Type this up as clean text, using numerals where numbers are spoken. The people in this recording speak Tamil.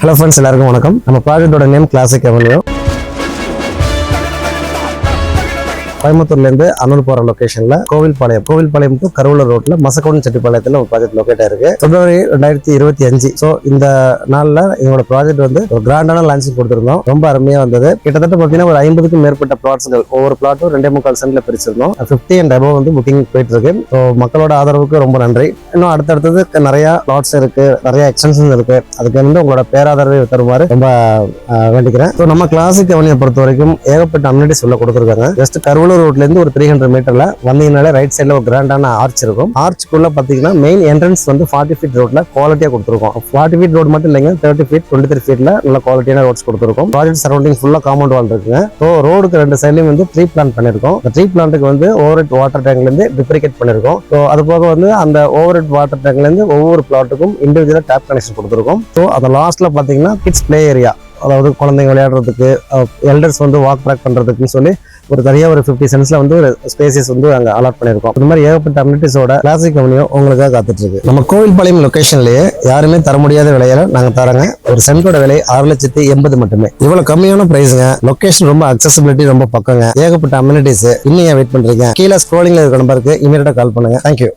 Hello friends, எல்லாருக்கும் வணக்கம். நம்ம ப்ராஜெக்ட்டோட நேம் கிளாசிக் அவென்யூ. கோயம்புத்தூர்லேருந்து அன்னூர் போகிற லொக்கேஷனில் கோவில்பாளையம் டு கருவூலர் ரோட்டில் மசக்கோடன் செட்டிப்பாளையத்தில் ஒரு ப்ராஜெக்ட் லொக்கேட் ஆயிருக்கு. பிப்ரவரி 2025. ஸோ இந்த நாளில் எங்களோட ப்ராஜெக்ட் வந்து ஒரு கிராண்டான லான்ச்சிங் கொடுத்துருந்தோம். ரொம்ப அருமையாக வந்தது. கிட்டத்தட்ட பார்த்தீங்கன்னா ஒரு 50க்கும் மேற்பட்ட பிளாட்ஸ்கள் ஒவ்வொரு பிளாட்டும் 2.25 சென்ட்ல பிரிச்சிருந்தோம். 50 and above வந்து புக்கிங் போயிட்டு இருக்கு. ஸோ மக்களோட ஆதரவுக்கு ரொம்ப நன்றி. இன்னும் அடுத்தடுத்தது நிறைய பிளாட்ஸ் இருக்கு, நிறைய எக்ஸ்டென்ஷன் இருக்கு. அதுக்கு வந்து உங்களோட பேராதரவை தருமாறு ரொம்ப வேண்டிக்கிறேன். ஸோ நம்ம கிளாசிக் அவென்யூ பொறுத்த வரைக்கும் ஏகப்பட்ட அம்யூனிட்டிஸ் உள்ள கொடுத்துருக்காங்க. ஜஸ்ட் கருவூலர் ரோட்ல இருந்து ஒரு 300 மீட்டர்ல வந்தீங்கனாலே ரைட் சைட்ல ஒரு கிராண்டான ஆர்ச் இருக்கும். ஆர்ச்சுக்குள்ள பாத்தீங்கன்னா மெயின் என்ட்ரன்ஸ் வந்து 40 ஃபீட் ரோட்ல குவாலிட்டியா கொடுத்துருக்கோம். 40 ஃபீட் ரோட் மட்டும் இல்லைங்க, 30 ஃபீட் 23 ஃபீட்ல நல்ல குவாலிட்டியான ரோட்ஸ் கொடுத்துருக்கோம். ப்ராஜெக்ட் சரௌண்டிங் ஃபுல்லா காம்பவுண்ட் வால் இருக்குங்க. ஸோ ரோடுக்கு 2 சைட்லயும் வந்து ட்ரீ பிளான் பண்ணிருக்கோம். ட்ரீ பிளான்ட்டுக்கு வந்து ஓவர் வாட்டர் டேங்க்ல இருந்து டிப்ரிகேட் பண்ணிருக்கோம். ஸோ அது போக வந்து அந்த ஓவர் வாட்டர் டேங்க்ல இருந்து ஒவ்வொரு பிளாட்டுக்கும் இண்டிவிஜுவலா டேப் கனெக்ஷன் கொடுத்துருக்கோம். ஸோ அந்த லாஸ்ட்ல பாத்தீங்கன்னா கிட்ஸ் பிளே ஏரியா, அதாவது குழந்தைங்க விளையாடுறதுக்கு, எல்டர்ஸ் வந்து வாக் ட்ராக் பண்றதுக்குன்னு சொல்லி ஒரு தனியாக ஒரு 50 சென்ட்ஸ்ல வந்து ஒரு ஸ்பேசஸ் வந்து அங்கே அலாட் பண்ணியிருக்கோம். இந்த மாதிரி ஏகப்பட்ட அம்யூனிட்டிஸோட கிளாசிக் அவென்யூ உங்களுக்காக காத்துட்டு இருக்கு. நம்ம கோவில்பாளையம் லொகேஷன்லயே யாருமே தர முடியாத விலையில நாங்க தரங்க. ஒரு சென்டோட விலை 6,80,000 மட்டுமே. இவ்வளவு கம்மியான பிரைஸுங்க. லொகேஷன் ரொம்ப அக்சசிபிலிட்டி ரொம்ப பக்கங்க. ஏகப்பட்ட அம்யூனிட்டிஸ். இன்னும் வெயிட் பண்றீங்க? கீழே ஸ்க்ரோலிங்ல இருக்க நம்பருக்கு இமீடியட்டா கால் பண்ணுங்க. தேங்க்யூ.